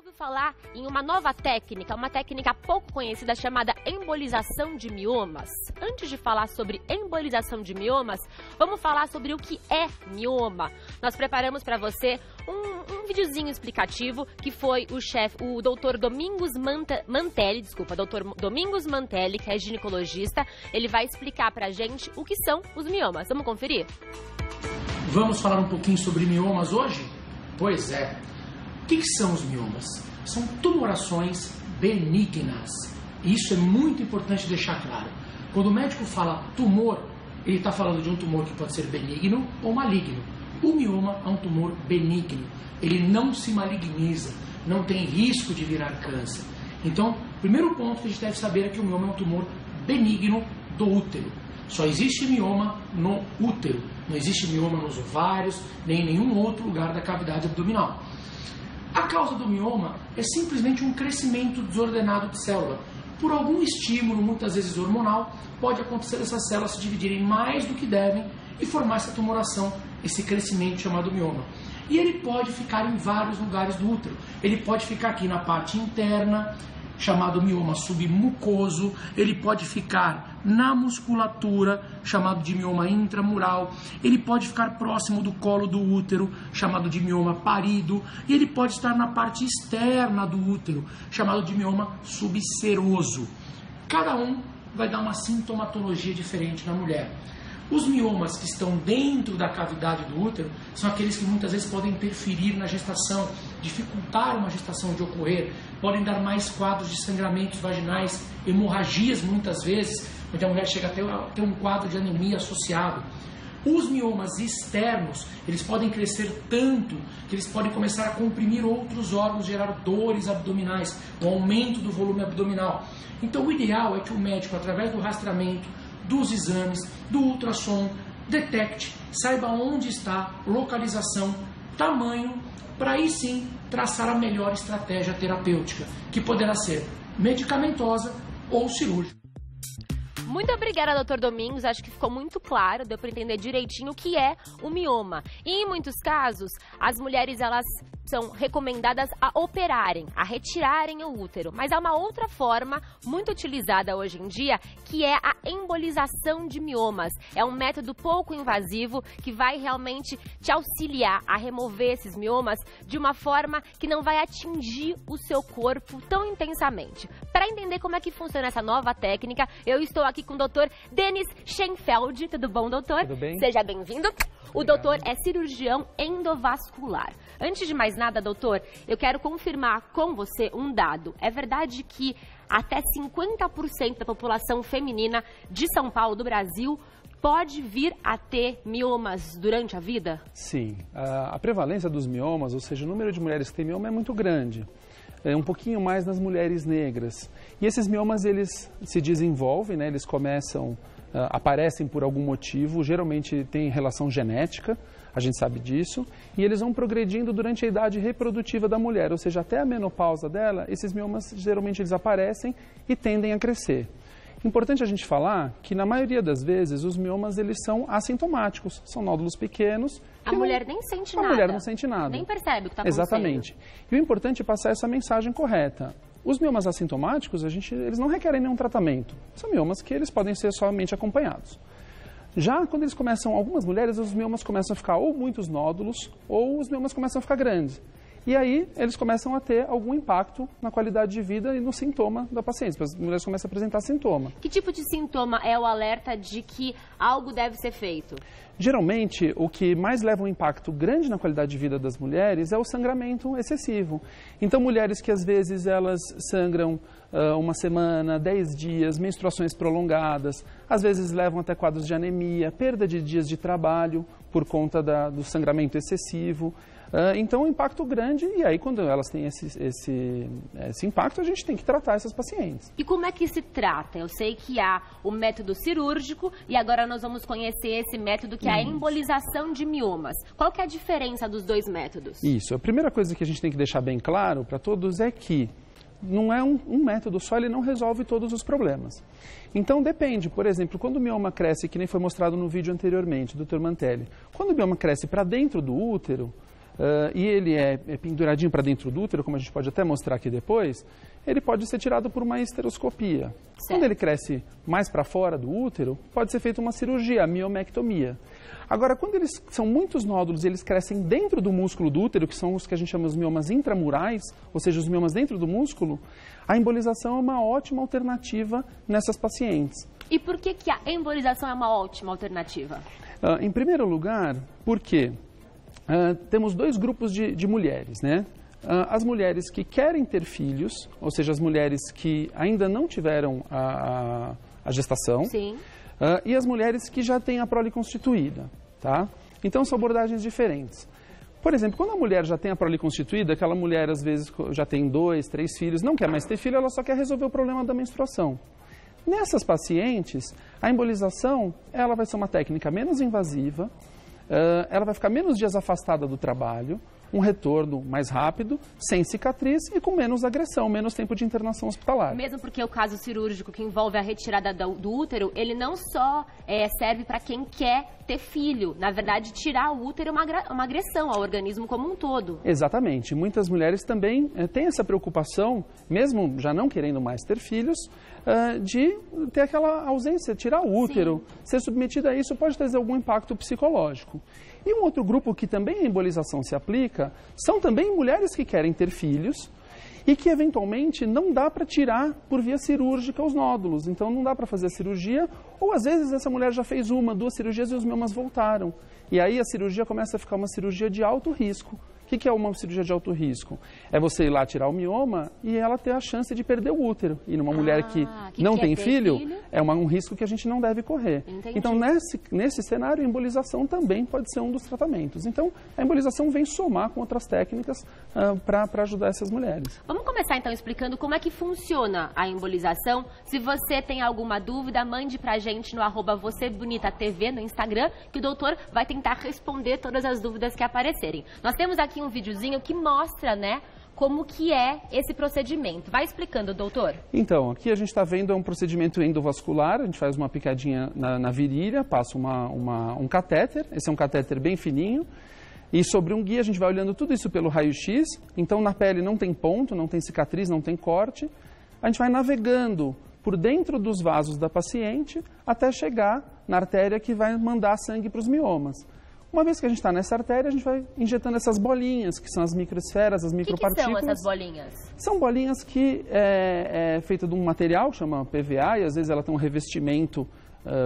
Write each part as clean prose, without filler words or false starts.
ouviu falar em uma nova técnica, uma técnica pouco conhecida chamada embolização de miomas? Antes de falar sobre embolização de miomas, vamos falar sobre o que é mioma. Nós preparamos para você um videozinho explicativo que foi o doutor Domingos Mantelli, que é ginecologista. Ele vai explicar pra gente o que são os miomas. Vamos conferir? Vamos falar um pouquinho sobre miomas hoje? Pois é. O que são os miomas? São tumorações benignas. Isso é muito importante deixar claro. Quando o médico fala tumor, ele está falando de um tumor que pode ser benigno ou maligno. O mioma é um tumor benigno. Ele não se maligniza, não tem risco de virar câncer. Então, o primeiro ponto que a gente deve saber é que o mioma é um tumor benigno do útero. Só existe mioma no útero. Não existe mioma nos ovários, nem em nenhum outro lugar da cavidade abdominal. A causa do mioma é simplesmente um crescimento desordenado de célula. Por algum estímulo, muitas vezes hormonal, pode acontecer essas células se dividirem mais do que devem e formar essa tumoração, esse crescimento chamado mioma. E ele pode ficar em vários lugares do útero. Ele pode ficar aqui na parte interna, chamado mioma submucoso, ele pode ficar na musculatura, chamado de mioma intramural, ele pode ficar próximo do colo do útero, chamado de mioma parido, e ele pode estar na parte externa do útero, chamado de mioma subseroso. Cada um vai dar uma sintomatologia diferente na mulher. Os miomas que estão dentro da cavidade do útero são aqueles que muitas vezes podem interferir na gestação, dificultar uma gestação de ocorrer, podem dar mais quadros de sangramentos vaginais, hemorragias muitas vezes, onde a mulher chega até a ter um quadro de anemia associado. Os miomas externos, eles podem crescer tanto que eles podem começar a comprimir outros órgãos, gerar dores abdominais, um aumento do volume abdominal. Então o ideal é que o médico, através do rastreamento, dos exames, do ultrassom, detecte, saiba onde está, localização, tamanho, para aí sim traçar a melhor estratégia terapêutica, que poderá ser medicamentosa ou cirúrgica. Muito obrigada, doutor Domingos. Acho que ficou muito claro, deu para entender direitinho o que é o mioma. E em muitos casos, as mulheres elas são recomendadas a operarem, a retirarem o útero. Mas há uma outra forma muito utilizada hoje em dia, que é a embolização de miomas. É um método pouco invasivo que vai realmente te auxiliar a remover esses miomas de uma forma que não vai atingir o seu corpo tão intensamente. Para entender como é que funciona essa nova técnica, eu estou aqui com o doutor Denis Schenfeld. Tudo bom, doutor? Tudo bem. Seja bem-vindo. O doutor é cirurgião endovascular. Antes de mais nada, doutor, eu quero confirmar com você um dado. É verdade que até 50% da população feminina de São Paulo, do Brasil, pode vir a ter miomas durante a vida? Sim. A prevalência dos miomas, ou seja, o número de mulheres que têm mioma é muito grande. É um pouquinho mais nas mulheres negras. E esses miomas, eles se desenvolvem, né? Eles aparecem por algum motivo, geralmente tem relação genética, a gente sabe disso, e eles vão progredindo durante a idade reprodutiva da mulher, ou seja, até a menopausa dela, esses miomas geralmente eles aparecem e tendem a crescer. Importante a gente falar que na maioria das vezes os miomas eles são assintomáticos, são nódulos pequenos. A mulher nem sente nada. A mulher não sente nada. Nem percebe o que está acontecendo. Exatamente. E o importante é passar essa mensagem correta. Os miomas assintomáticos, eles não requerem nenhum tratamento. São miomas que eles podem ser somente acompanhados. Já quando eles começam, algumas mulheres, os miomas começam a ficar ou muitos nódulos, ou os miomas começam a ficar grandes. E aí, eles começam a ter algum impacto na qualidade de vida e no sintoma da paciente. As mulheres começam a apresentar sintoma. Que tipo de sintoma é o alerta de que algo deve ser feito? Geralmente, o que mais leva um impacto grande na qualidade de vida das mulheres é o sangramento excessivo. Então, mulheres que às vezes elas sangram uma semana, 10 dias, menstruações prolongadas, às vezes levam até quadros de anemia, perda de dias de trabalho por conta do sangramento excessivo. Então, um impacto grande, e aí quando elas têm esse impacto, a gente tem que tratar essas pacientes. E como é que se trata? Eu sei que há o método cirúrgico e agora nós vamos conhecer esse método que é a embolização de miomas. Qual que é a diferença dos dois métodos? Isso, a primeira coisa que a gente tem que deixar bem claro para todos é que não é um método só, ele não resolve todos os problemas. Então depende, por exemplo, quando o mioma cresce, que nem foi mostrado no vídeo anteriormente, do Dr. Mantelli, quando o mioma cresce para dentro do útero, e ele é penduradinho para dentro do útero, como a gente pode até mostrar aqui depois, ele pode ser tirado por uma esteroscopia. Certo. Quando ele cresce mais para fora do útero, pode ser feita uma cirurgia, a miomectomia. Agora, quando eles são muitos nódulos e eles crescem dentro do músculo do útero, que são os que a gente chama de miomas intramurais, ou seja, os miomas dentro do músculo, a embolização é uma ótima alternativa nessas pacientes. E por que a embolização é uma ótima alternativa? Em primeiro lugar, porque temos dois grupos de mulheres, né? As mulheres que querem ter filhos, ou seja, as mulheres que ainda não tiveram a gestação. Sim. E as mulheres que já têm a prole constituída, tá? Então, são abordagens diferentes. Por exemplo, quando a mulher já tem a prole constituída, aquela mulher, às vezes, já tem 2, 3 filhos, não quer mais ter filho, ela só quer resolver o problema da menstruação. Nessas pacientes, a embolização, ela vai ser uma técnica menos invasiva, ela vai ficar menos dias afastada do trabalho, um retorno mais rápido, sem cicatriz e com menos agressão, menos tempo de internação hospitalar. Mesmo porque o caso cirúrgico que envolve a retirada do útero, ele não só serve para quem quer ter filho. Na verdade, tirar o útero é uma agressão ao organismo como um todo. Exatamente. Muitas mulheres também têm essa preocupação, mesmo já não querendo mais ter filhos, de ter aquela ausência, tirar o útero. Sim. Ser submetida a isso pode trazer algum impacto psicológico. E um outro grupo que também a embolização se aplica são também mulheres que querem ter filhos e que eventualmente não dá para tirar por via cirúrgica os nódulos. Então não dá para fazer a cirurgia, ou às vezes essa mulher já fez 1, 2 cirurgias e os miomas voltaram. E aí a cirurgia começa a ficar uma cirurgia de alto risco. O que é uma cirurgia de alto risco? É você ir lá tirar o mioma e ela ter a chance de perder o útero. E numa mulher que não tem filho, é um risco que a gente não deve correr. Entendi. Então, nesse cenário, a embolização também pode ser um dos tratamentos. Então, a embolização vem somar com outras técnicas para ajudar essas mulheres. Vamos começar, então, explicando como é que funciona a embolização. Se você tem alguma dúvida, mande pra gente no @VocêBonitaTV no Instagram, que o doutor vai tentar responder todas as dúvidas que aparecerem. Nós temos aqui um videozinho que mostra, né, como que é esse procedimento. Vai explicando, doutor. Então, aqui a gente está vendo um procedimento endovascular, a gente faz uma picadinha na virilha, passa um catéter, esse é um catéter bem fininho, e sobre um guia a gente vai olhando tudo isso pelo raio-x, então na pele não tem ponto, não tem cicatriz, não tem corte, a gente vai navegando por dentro dos vasos da paciente até chegar na artéria que vai mandar sangue para os miomas. Uma vez que a gente está nessa artéria, a gente vai injetando essas bolinhas, que são as microesferas, as micropartículas. O que são essas bolinhas? São bolinhas que é feita de um material que chama PVA, e às vezes ela tem um revestimento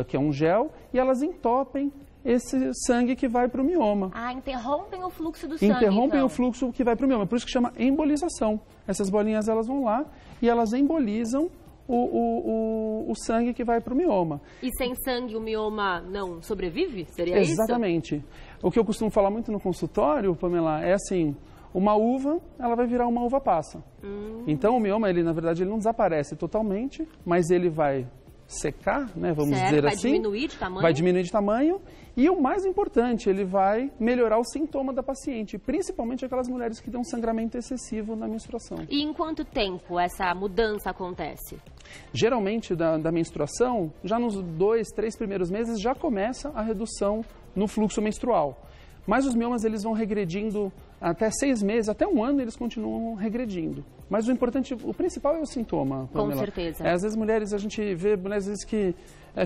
que é um gel, e elas entopem esse sangue que vai para o mioma. Interrompem o fluxo do sangue. Interrompem então o fluxo que vai para o mioma, por isso que chama embolização. Essas bolinhas elas vão lá e elas embolizam o sangue que vai para o mioma. E sem sangue o mioma não sobrevive? Seria isso? Exatamente. O que eu costumo falar muito no consultório, Pamela, é assim, uma uva, ela vai virar uma uva passa. Então o mioma, ele na verdade, ele não desaparece totalmente, mas ele vai secar, né, vamos dizer assim. Vai diminuir de tamanho? Vai diminuir de tamanho e o mais importante, ele vai melhorar o sintoma da paciente, principalmente aquelas mulheres que têm um sangramento excessivo na menstruação. E em quanto tempo essa mudança acontece? Geralmente, da menstruação, já nos 2, 3 primeiros meses já começa a redução no fluxo menstrual. Mas os miomas, eles vão regredindo até 6 meses, até 1 ano, eles continuam regredindo. Mas o importante, o principal é o sintoma, Pamela. Com certeza. Às vezes mulheres, a gente vê mulheres às vezes que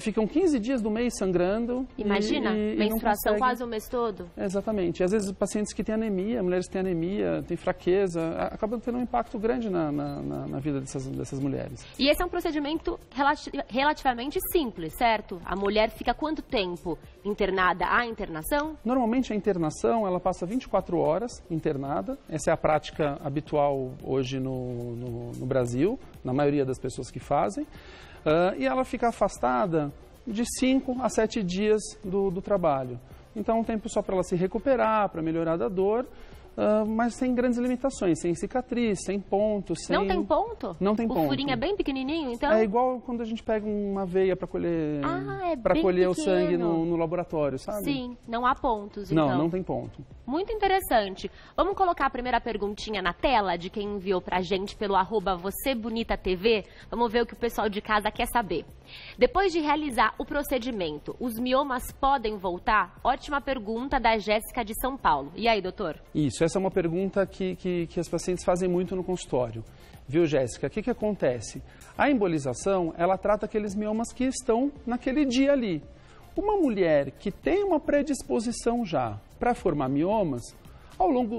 ficam 15 dias do mês sangrando. Imagina, menstruação quase o mês todo. Exatamente. Às vezes pacientes que têm anemia, mulheres que têm anemia, têm fraqueza, acabam tendo um impacto grande na vida dessas mulheres. E esse é um procedimento relativamente simples, certo? A mulher fica quanto tempo internada? Há internação? Normalmente a internação, ela passa 24 horas internada. Essa é a prática habitual hoje no Brasil, na maioria das pessoas que fazem. E ela fica afastada de 5 a 7 dias do trabalho. Então, um tempo só para ela se recuperar, para melhorar da dor, mas sem grandes limitações, sem cicatriz, sem ponto, sem... Não tem ponto? Não tem ponto. O furinho é bem pequenininho, então? É igual quando a gente pega uma veia para colher, colher o sangue no laboratório, sabe? Sim, não há pontos, então. Não tem ponto. Muito interessante. Vamos colocar a primeira perguntinha na tela de quem enviou pra gente pelo @VocêBonitaTV. Vamos ver o que o pessoal de casa quer saber. Depois de realizar o procedimento, os miomas podem voltar? Ótima pergunta da Jéssica de São Paulo. E aí, doutor? Isso, Isso, essa é uma pergunta que as pacientes fazem muito no consultório. Viu, Jéssica? O que acontece? A embolização, ela trata aqueles miomas que estão naquele dia ali. Uma mulher que tem uma predisposição já para formar miomas,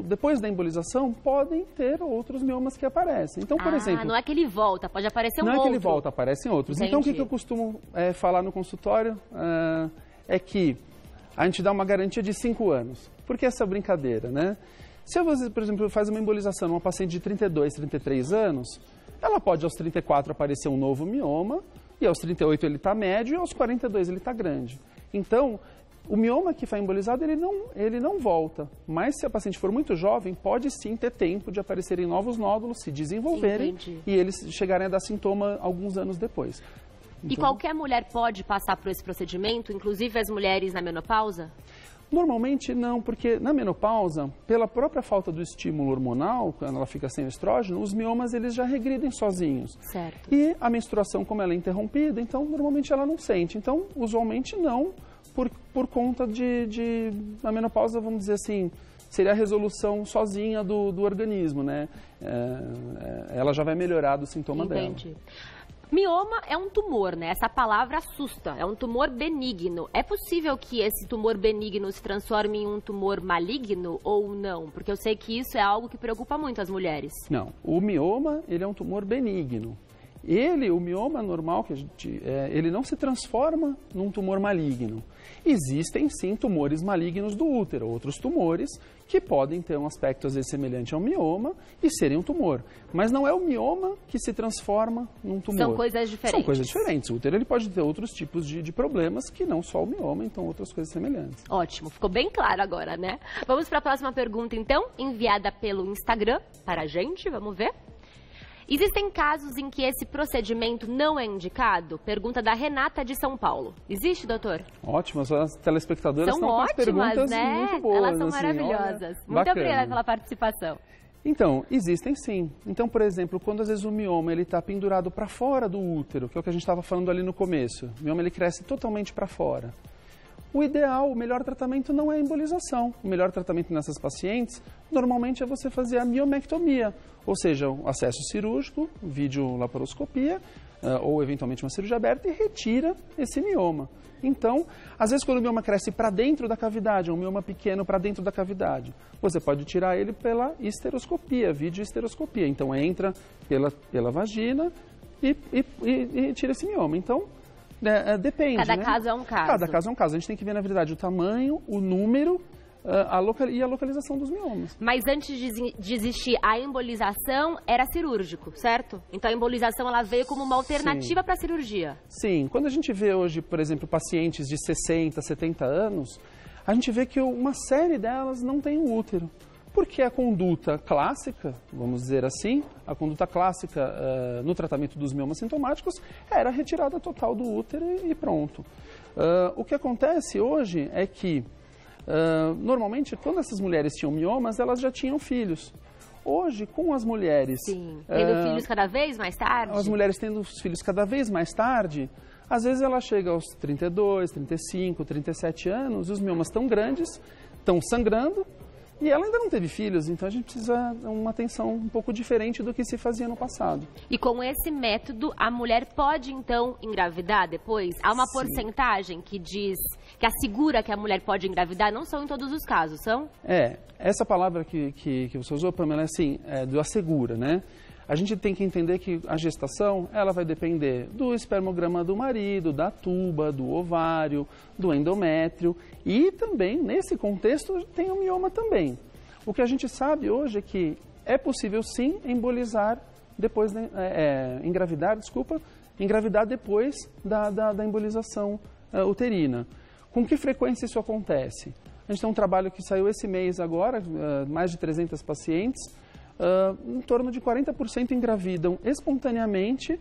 depois da embolização, podem ter outros miomas que aparecem. Então, por exemplo... não é que ele volta, pode aparecer um outro. Não é que ele volta, aparecem outros. Entendi. Então, o que eu costumo falar no consultório é que a gente dá uma garantia de 5 anos. Por que essa brincadeira, né? Se você, por exemplo, faz uma embolização numa paciente de 32, 33 anos, ela pode aos 34 aparecer um novo mioma, e aos 38 ele está médio, e aos 42 ele está grande. Então, o mioma que foi embolizado, ele não volta. Mas se a paciente for muito jovem, pode sim ter tempo de aparecerem novos nódulos, se desenvolverem, Entendi. E eles chegarem a dar sintoma alguns anos depois. Então, e qualquer mulher pode passar por esse procedimento, inclusive as mulheres na menopausa? Normalmente não, porque na menopausa, pela própria falta do estímulo hormonal, quando ela fica sem o estrógeno, os miomas eles já regridem sozinhos. Certo. E a menstruação, como ela é interrompida, então normalmente ela não sente. Então, usualmente não, por conta na menopausa, vamos dizer assim, seria a resolução sozinha do organismo, né? Ela já vai melhorar do sintoma dela. Entendi. Mioma é um tumor, né? Essa palavra assusta. É um tumor benigno. É possível que esse tumor benigno se transforme em um tumor maligno ou não? Porque eu sei que isso é algo que preocupa muito as mulheres. Não. O mioma, ele é um tumor benigno. O mioma normal, ele não se transforma num tumor maligno. Existem, sim, tumores malignos do útero, outros tumores que podem ter um aspecto, às vezes, semelhante ao mioma e serem um tumor. Mas não é o mioma que se transforma num tumor. São coisas diferentes. São coisas diferentes. O útero ele pode ter outros tipos de problemas que não só o mioma, então outras coisas semelhantes. Ótimo, ficou bem claro agora, né? Vamos para a próxima pergunta, então, enviada pelo Instagram para a gente, vamos ver. Existem casos em que esse procedimento não é indicado? Pergunta da Renata de São Paulo. Existe, doutor? Ótimo, as telespectadoras são estão com as perguntas né? muito boas. Elas são assim, maravilhosas. Olha, Muito bacana. obrigada pela participação. Então, existem sim. Então, por exemplo, quando às vezes o mioma está pendurado para fora do útero, que é o que a gente estava falando ali no começo, o mioma ele cresce totalmente para fora. O ideal, o melhor tratamento não é a embolização. O melhor tratamento nessas pacientes, normalmente, é você fazer a miomectomia, ou seja, o acesso cirúrgico, videolaparoscopia, ou eventualmente uma cirurgia aberta, e retira esse mioma. Então, às vezes quando o mioma cresce para dentro da cavidade, um mioma pequeno para dentro da cavidade, você pode tirar ele pela histeroscopia, videohisteroscopia. Então, entra pela vagina e tira esse mioma. Então, depende. Cada né? caso é um caso. Cada caso é um caso. A gente tem que ver, na verdade, o tamanho, o número e a localização dos miomas. Mas antes de existir a embolização, era cirúrgico, certo? Então a embolização ela veio como uma alternativa para a cirurgia. Sim. Quando a gente vê hoje, por exemplo, pacientes de 60, 70 anos, a gente vê que uma série delas não tem útero. Porque a conduta clássica, vamos dizer assim, a conduta clássica no tratamento dos miomas sintomáticos era a retirada total do útero e pronto. O que acontece hoje é que, normalmente, quando essas mulheres tinham miomas, elas já tinham filhos. Hoje, com as mulheres... Sim, tendo filhos cada vez mais tarde? As mulheres tendo os filhos cada vez mais tarde, às vezes ela chega aos 32, 35, 37 anos, e os miomas estão grandes, estão sangrando, e ela ainda não teve filhos, então a gente precisa de uma atenção um pouco diferente do que se fazia no passado. E com esse método, a mulher pode, então, engravidar depois? Há uma porcentagem que diz, que assegura que a mulher pode engravidar? Não são em todos os casos, são? Essa palavra que você usou, Pamela, é assim, do assegura, né? A gente tem que entender que a gestação, ela vai depender do espermograma do marido, da tuba, do ovário, do endométrio e também, nesse contexto, tem o mioma também. O que a gente sabe hoje é que é possível sim embolizar depois, engravidar depois da embolização uterina. Com que frequência isso acontece? A gente tem um trabalho que saiu esse mês agora, mais de 300 pacientes, em torno de 40% engravidam espontaneamente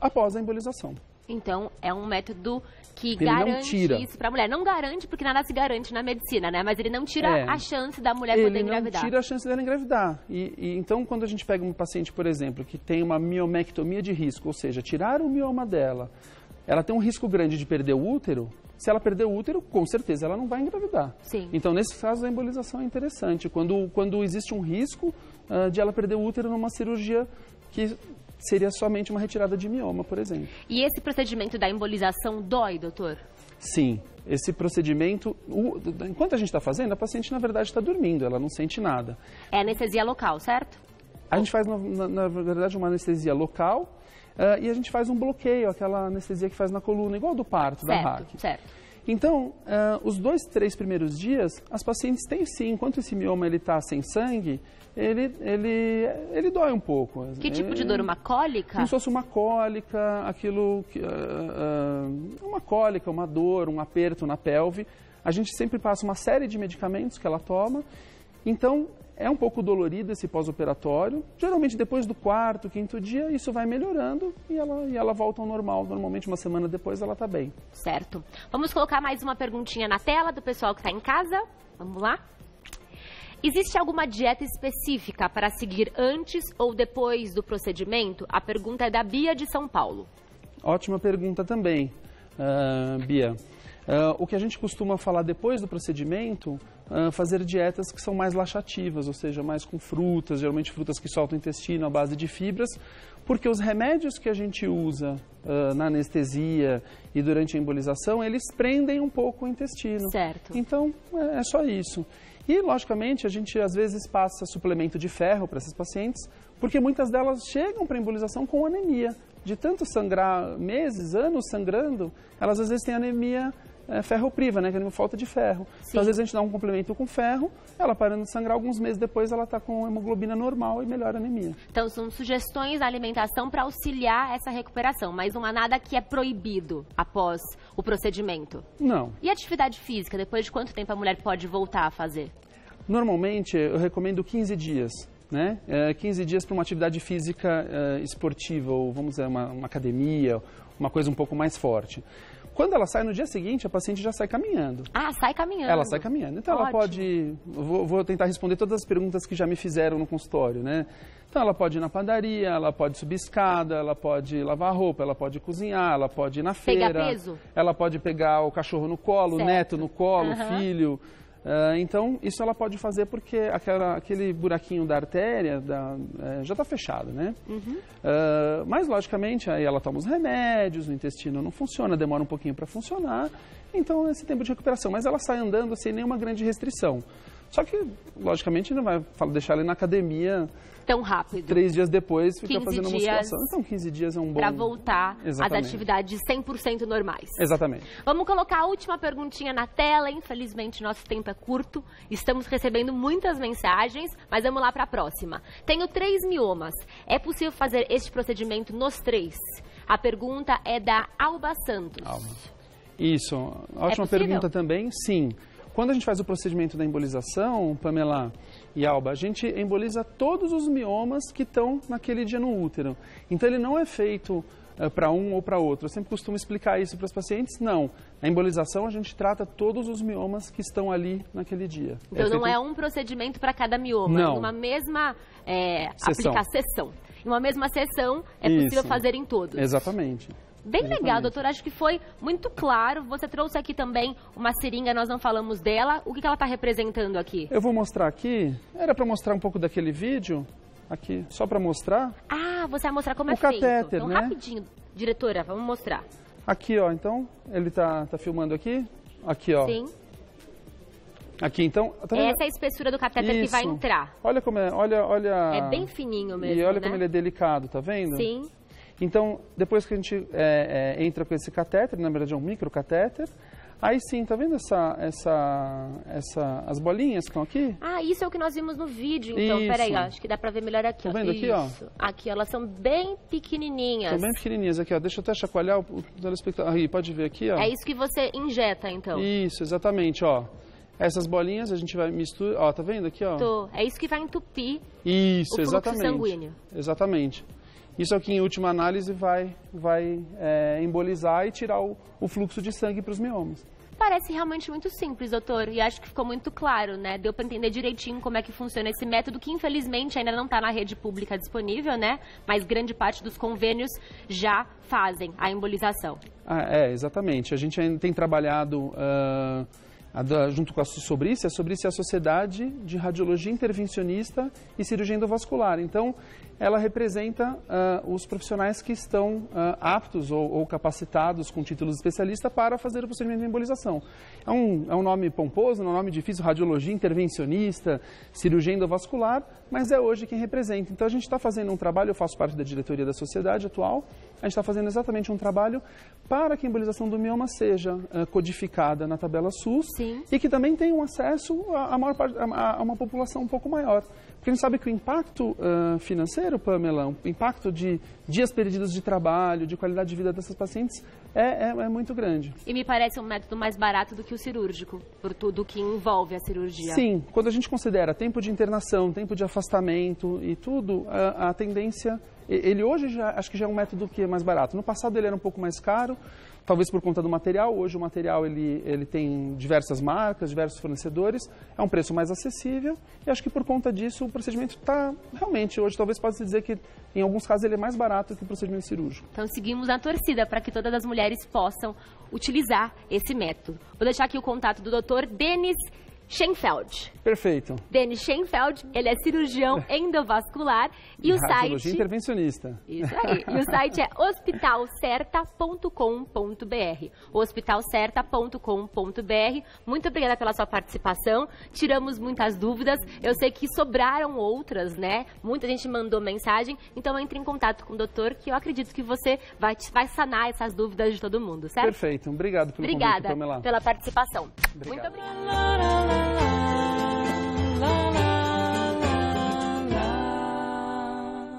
após a embolização. Então, é um método que Ele garante não tira. isso para a mulher. Não garante, porque nada se garante na medicina, né? Mas ele não tira a chance da mulher poder engravidar. Ele não tira a chance dela engravidar. Então, quando a gente pega um paciente, por exemplo, que tem uma miomectomia de risco, ou seja, tirar o mioma dela, ela tem um risco grande de perder o útero, Se ela perder o útero, com certeza ela não vai engravidar. Sim. Então, nesse caso, a embolização é interessante. Quando existe um risco de ela perder o útero numa cirurgia que seria somente uma retirada de mioma, por exemplo. E esse procedimento da embolização dói, doutor? Sim. Esse procedimento, enquanto a gente está fazendo, a paciente, na verdade, está dormindo. Ela não sente nada. É anestesia local, certo? A gente faz, na verdade, uma anestesia local. E a gente faz um bloqueio, aquela anestesia que faz na coluna, igual do parto, da RAC. Certo. Então, os 2, 3 primeiros dias, as pacientes têm sim, enquanto esse mioma está sem sangue, ele dói um pouco. Que tipo de dor? Uma cólica? Como se fosse uma cólica, uma cólica, uma dor, um aperto na pelve. A gente sempre passa uma série de medicamentos que ela toma. Então, é um pouco dolorido esse pós-operatório. Geralmente, depois do 4º, 5º dia, isso vai melhorando e ela volta ao normal. Normalmente, uma semana depois, ela está bem. Certo. Vamos colocar mais uma perguntinha na tela do pessoal que está em casa. Vamos lá? Existe alguma dieta específica para seguir antes ou depois do procedimento? A pergunta é da Bia de São Paulo. Ótima pergunta também, Bia. O que a gente costuma falar depois do procedimento, fazer dietas que são mais laxativas, ou seja, mais com frutas, geralmente frutas que soltam o intestino à base de fibras, porque os remédios que a gente usa na anestesia e durante a embolização, eles prendem um pouco o intestino. Certo. Então, é só isso. E, logicamente, a gente às vezes passa suplemento de ferro para essas pacientes, porque muitas delas chegam para a embolização com anemia. De tanto sangrar meses, anos sangrando, elas às vezes têm anemia ferropriva, né, que é falta de ferro. Sim. Então, às vezes a gente dá um complemento com ferro, ela parando de sangrar, alguns meses depois ela está com hemoglobina normal e melhora a anemia. Então, são sugestões da alimentação para auxiliar essa recuperação, mas não há nada que é proibido após o procedimento? Não. E atividade física, depois de quanto tempo a mulher pode voltar a fazer? Normalmente, eu recomendo 15 dias. Né? 15 dias para uma atividade física esportiva, ou vamos dizer, uma academia, uma coisa um pouco mais forte. Quando ela sai no dia seguinte, a paciente já sai caminhando. Ah, sai caminhando. Ela sai caminhando. Então, Ótimo. Ela pode... Vou tentar responder todas as perguntas que já me fizeram no consultório, né? Então, ela pode ir na padaria, ela pode subir escada, ela pode lavar roupa, ela pode cozinhar, ela pode ir na feira. Pegar peso? Ela pode pegar o cachorro no colo, certo. O neto no colo, o filho. Então, isso ela pode fazer porque aquele buraquinho da artéria já está fechado, né? Uhum. Mas, logicamente, aí ela toma os remédios, o intestino não funciona, demora um pouquinho para funcionar. Então, esse tempo de recuperação. Mas ela sai andando sem nenhuma grande restrição. Só que, logicamente, não vai deixar ela ir na academia tão rápido. 3 dias depois fica 15 fazendo dias musculação. Então, 15 dias é um bom... Para voltar Exatamente. às atividades 100% normais. Exatamente. Vamos colocar a última perguntinha na tela. Infelizmente, nosso tempo é curto. Estamos recebendo muitas mensagens, mas vamos lá para a próxima. Tenho 3 miomas. É possível fazer este procedimento nos 3? A pergunta é da Alba Santos. Alba. Isso. Ótima pergunta também. Sim. Quando a gente faz o procedimento da embolização, Pamela e Alba, a gente emboliza todos os miomas que estão naquele dia no útero. Então, ele não é feito para um ou para outro. Eu sempre costumo explicar isso para os pacientes. Não. Na embolização, a gente trata todos os miomas que estão ali naquele dia. Então, não é um procedimento para cada mioma. Não. É uma mesma sessão. Em uma mesma sessão, é possível fazer em todos. Exatamente. Bem legal, doutor. Acho que foi muito claro. Você trouxe aqui também uma seringa, nós não falamos dela. O que ela está representando aqui? Eu vou mostrar aqui. Era para mostrar um pouco daquele vídeo. Aqui, só para mostrar. Ah, você vai mostrar como é feito. O catéter, então, né? rapidinho, diretora, vamos mostrar. Aqui, ó, então, ele tá filmando aqui. Aqui, ó. Sim. Aqui, então... Tá essa é a espessura do catéter que vai entrar. Olha como é, olha... É bem fininho mesmo, E olha, né? como ele é delicado, tá vendo? Sim. Então, depois que a gente entra com esse catéter, na verdade é um microcatéter, aí sim, tá vendo as bolinhas que estão aqui? Ah, isso é o que nós vimos no vídeo, então. Isso. Peraí, acho que dá pra ver melhor aqui. Tá vendo aqui, ó? Aqui, elas são bem pequenininhas. São bem pequenininhas aqui, ó. Deixa eu até chacoalhar o telespectador. Aí, pode ver aqui, ó. É isso que você injeta, então? Isso, exatamente, ó. Essas bolinhas a gente vai misturar, ó, tá vendo aqui, ó? É isso que vai entupir isso, o fluxo exatamente. sanguíneo. Exatamente. Isso aqui, em última análise, vai embolizar e tirar o fluxo de sangue para os miomas. Parece realmente muito simples, doutor, e acho que ficou muito claro, né? Deu para entender direitinho como é que funciona esse método, que infelizmente ainda não está na rede pública disponível, né? Mas grande parte dos convênios já fazem a embolização. Exatamente. A gente ainda tem trabalhado junto com a Sobrícia. A Sobrícia é a Sociedade de Radiologia Intervencionista e Cirurgia Endovascular. Então, ela representa os profissionais que estão aptos ou capacitados com títulos de especialista para fazer o procedimento de embolização. É um nome pomposo, é um nome difícil, radiologia intervencionista, cirurgia endovascular, mas é hoje quem representa. Então a gente está fazendo um trabalho, eu faço parte da diretoria da sociedade atual, a gente está fazendo exatamente um trabalho para que a embolização do mioma seja codificada na tabela SUS. Sim. E que também tenha um acesso a uma população um pouco maior. Porque a gente sabe que o impacto financeiro, Pamela, o impacto de dias perdidos de trabalho, de qualidade de vida dessas pacientes é muito grande. E me parece um método mais barato do que o cirúrgico, por tudo que envolve a cirurgia. Sim, quando a gente considera tempo de internação, tempo de afastamento e tudo, a tendência... Ele hoje acho que já é um método que é mais barato. No passado ele era um pouco mais caro, talvez por conta do material. Hoje o material ele tem diversas marcas, diversos fornecedores, é um preço mais acessível e acho que por conta disso o procedimento está realmente, hoje talvez possa dizer que em alguns casos ele é mais barato que o procedimento cirúrgico. Então seguimos na torcida para que todas as mulheres possam utilizar esse método. Vou deixar aqui o contato do Dr. Denis Schenfeld. Perfeito. Denis Schenfeld, ele é cirurgião endovascular e o radiologia site... intervencionista. Isso aí. E o site é hospitalcerta.com.br. hospitalcerta.com.br. Muito obrigada pela sua participação. Tiramos muitas dúvidas. Eu sei que sobraram outras, né? Muita gente mandou mensagem. Então entre em contato com o doutor, que eu acredito que você vai sanar essas dúvidas de todo mundo, certo? Perfeito. Obrigado pelo convite, Pamela. Pela participação. Obrigado. Muito obrigada.